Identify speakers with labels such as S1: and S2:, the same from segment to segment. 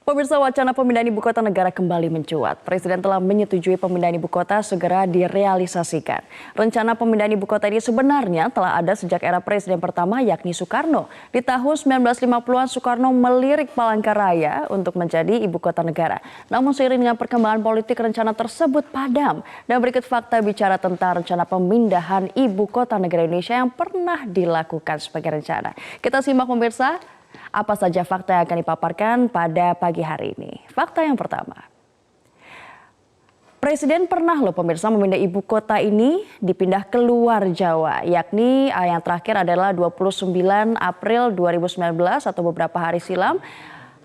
S1: Pemirsa, wacana pemindahan ibu kota negara kembali mencuat. Presiden telah menyetujui pemindahan ibu kota segera direalisasikan. Rencana pemindahan ibu kota ini sebenarnya telah ada sejak era presiden pertama yakni Soekarno. Di tahun 1950-an Soekarno melirik Palangkaraya untuk menjadi ibu kota negara. Namun seiring dengan perkembangan politik rencana tersebut padam. Dan berikut fakta bicara tentang rencana pemindahan ibu kota negara Indonesia yang pernah dilakukan sebagai rencana. Kita simak pemirsa. Apa saja fakta yang akan dipaparkan pada pagi hari ini? Fakta yang pertama. Presiden pernah pemirsa memindah ibu kota ini dipindah keluar Jawa. Yakni yang terakhir adalah 29 April 2019 atau beberapa hari silam.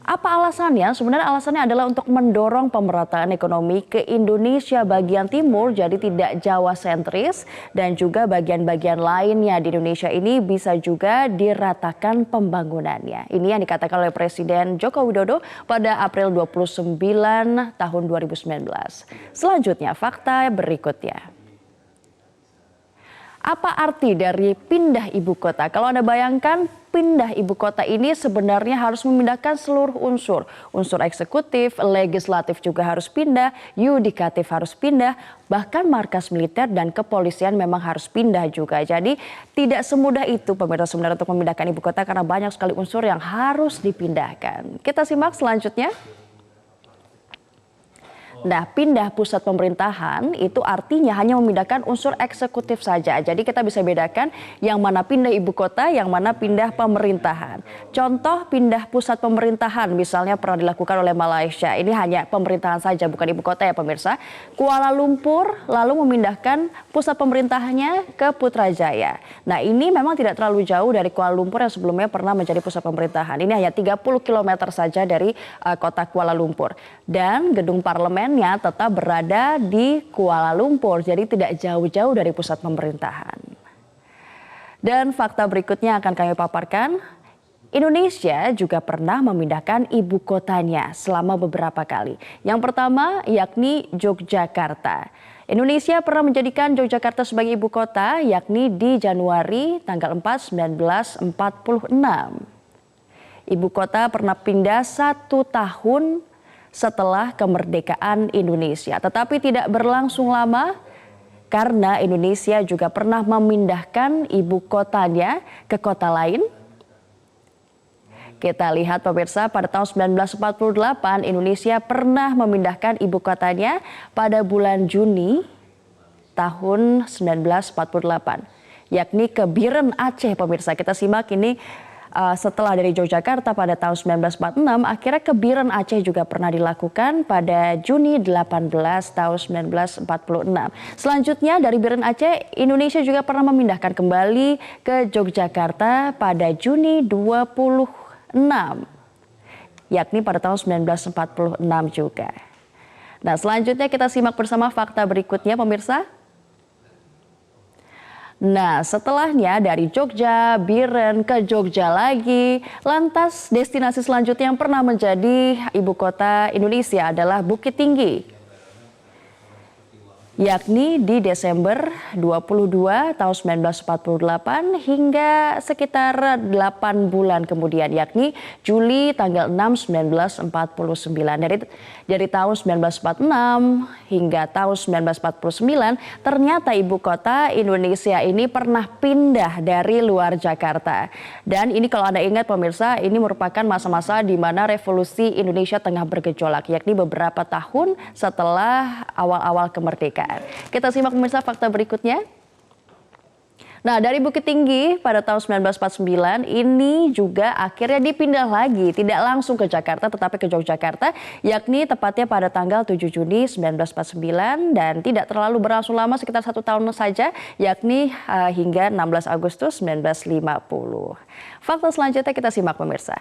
S1: Apa alasannya? Sebenarnya alasannya adalah untuk mendorong pemerataan ekonomi ke Indonesia bagian timur jadi tidak Jawa sentris dan juga bagian-bagian lainnya di Indonesia ini bisa juga diratakan pembangunannya. Ini yang dikatakan oleh Presiden Joko Widodo pada April 29 tahun 2019. Selanjutnya fakta berikutnya. Apa arti dari pindah ibu kota? Kalau Anda bayangkan, pindah ibu kota ini sebenarnya harus memindahkan seluruh unsur. Unsur eksekutif, legislatif juga harus pindah, yudikatif harus pindah, bahkan markas militer dan kepolisian memang harus pindah juga. Jadi tidak semudah itu pemirsa sebenarnya untuk memindahkan ibu kota karena banyak sekali unsur yang harus dipindahkan. Kita simak selanjutnya. Nah, pindah pusat pemerintahan itu artinya hanya memindahkan unsur eksekutif saja. Jadi kita bisa bedakan yang mana pindah ibu kota, yang mana pindah pemerintahan. Contoh pindah pusat pemerintahan misalnya pernah dilakukan oleh Malaysia. Ini hanya pemerintahan saja, bukan ibu kota ya pemirsa. Kuala Lumpur lalu memindahkan pusat pemerintahannya ke Putrajaya. Nah, ini memang tidak terlalu jauh dari Kuala Lumpur yang sebelumnya pernah menjadi pusat pemerintahan. Ini hanya 30 km saja dari kota Kuala Lumpur. Dan gedung parlemen tetap berada di Kuala Lumpur, jadi tidak jauh-jauh dari pusat pemerintahan. Dan fakta berikutnya akan kami paparkan. Indonesia juga pernah memindahkan ibu kotanya selama beberapa kali. Yang pertama yakni Yogyakarta. Indonesia pernah menjadikan Yogyakarta sebagai ibu kota yakni di Januari tanggal 4 1946. Ibu kota pernah pindah 1 tahun setelah kemerdekaan Indonesia. Tetapi tidak berlangsung lama karena Indonesia juga pernah memindahkan ibu kotanya ke kota lain. Kita lihat pemirsa, pada tahun 1948 Indonesia pernah memindahkan ibu kotanya pada bulan Juni tahun 1948. Yakni ke Biren Aceh pemirsa. Kita simak ini. Setelah dari Yogyakarta pada tahun 1946, akhirnya ke Biren Aceh juga pernah dilakukan pada Juni 18 tahun 1946. Selanjutnya dari Biren Aceh, Indonesia juga pernah memindahkan kembali ke Yogyakarta pada Juni 26, yakni pada tahun 1946 juga. Nah, selanjutnya kita simak bersama fakta berikutnya pemirsa. Nah, setelahnya dari Jogja, Biren ke Jogja lagi. Lantas destinasi selanjutnya yang pernah menjadi ibu kota Indonesia adalah Bukit Tinggi. Yakni di Desember 22 tahun 1948 hingga sekitar 8 bulan kemudian, yakni Juli tanggal 6 1949. Dari tahun 1946 hingga tahun 1949 ternyata ibu kota Indonesia ini pernah pindah dari luar Jakarta. Dan ini kalau Anda ingat pemirsa, ini merupakan masa-masa di mana revolusi Indonesia tengah bergejolak, yakni beberapa tahun setelah awal-awal kemerdekaan. Kita simak pemirsa fakta berikutnya. Nah, dari Bukit Tinggi pada tahun 1949 ini juga akhirnya dipindah lagi, tidak langsung ke Jakarta tetapi ke Yogyakarta, yakni tepatnya pada tanggal 7 Juni 1949 dan tidak terlalu berlangsung lama, sekitar 1 tahun saja, yakni hingga 16 Agustus 1950. Fakta selanjutnya kita simak pemirsa.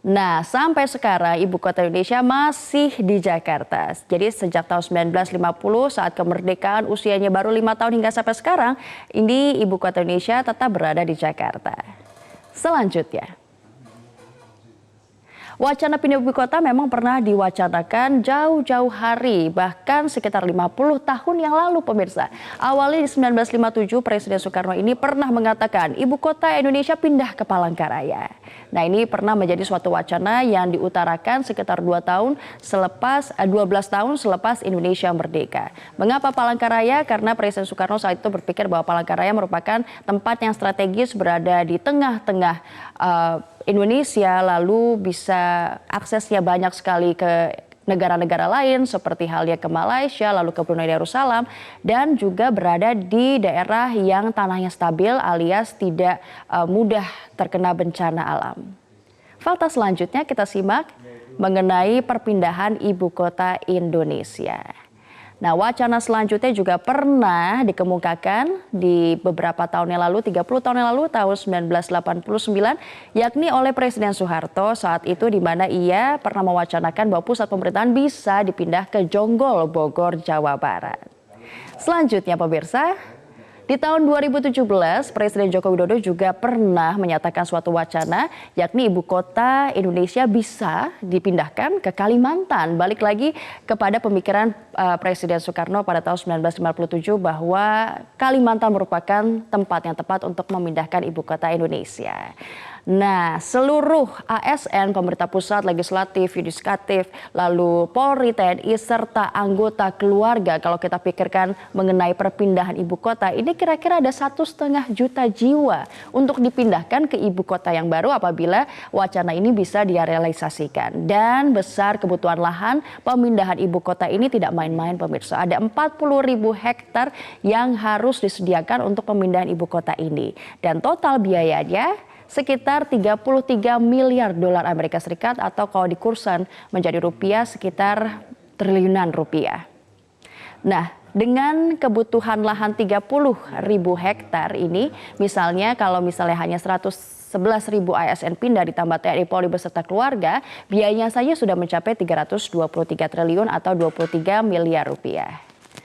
S1: Nah, sampai sekarang ibu kota Indonesia masih di Jakarta. Jadi sejak tahun 1950 saat kemerdekaan usianya baru 5 tahun hingga sampai sekarang, ini ibu kota Indonesia tetap berada di Jakarta. Selanjutnya. Wacana pindah ibu kota memang pernah diwacanakan jauh-jauh hari, bahkan sekitar 50 tahun yang lalu pemirsa. Awalnya di 1957 Presiden Soekarno ini pernah mengatakan ibu kota Indonesia pindah ke Palangkaraya. Nah, ini pernah menjadi suatu wacana yang diutarakan sekitar 12 tahun selepas Indonesia merdeka. Mengapa Palangkaraya? Karena Presiden Soekarno saat itu berpikir bahwa Palangkaraya merupakan tempat yang strategis berada di tengah-tengah Indonesia, lalu bisa aksesnya banyak sekali ke negara-negara lain seperti halnya ke Malaysia, lalu ke Brunei Darussalam, dan juga berada di daerah yang tanahnya stabil alias tidak mudah terkena bencana alam. Fakta selanjutnya kita simak mengenai perpindahan ibu kota Indonesia. Nah, wacana selanjutnya juga pernah dikemukakan di beberapa tahun yang lalu, 30 tahun yang lalu, tahun 1989, yakni oleh Presiden Soeharto saat itu, di mana ia pernah mewacanakan bahwa pusat pemerintahan bisa dipindah ke Jonggol, Bogor, Jawa Barat. Selanjutnya pemirsa, di tahun 2017 Presiden Joko Widodo juga pernah menyatakan suatu wacana, yakni ibu kota Indonesia bisa dipindahkan ke Kalimantan. Balik lagi kepada pemikiran Presiden Soekarno pada tahun 1957 bahwa Kalimantan merupakan tempat yang tepat untuk memindahkan ibu kota Indonesia. Nah, seluruh ASN, pemerintah pusat, legislatif, yudikatif, lalu Polri, TNI, serta anggota keluarga, kalau kita pikirkan mengenai perpindahan ibu kota, ini kira-kira ada 1,5 juta jiwa untuk dipindahkan ke ibu kota yang baru apabila wacana ini bisa direalisasikan. Dan besar kebutuhan lahan pemindahan ibu kota ini tidak main-main pemirsa. Ada 40.000 hektar yang harus disediakan untuk pemindahan ibu kota ini. Dan total biayanya sekitar 33 miliar dolar Amerika Serikat atau kalau dikursan menjadi rupiah sekitar triliunan rupiah. Nah, dengan kebutuhan lahan 30.000 hektar ini, misalnya kalau hanya 111.000 ASN pindah ditambah TNI Polri beserta keluarga, biayanya saja sudah mencapai 323 triliun atau 23 miliar rupiah.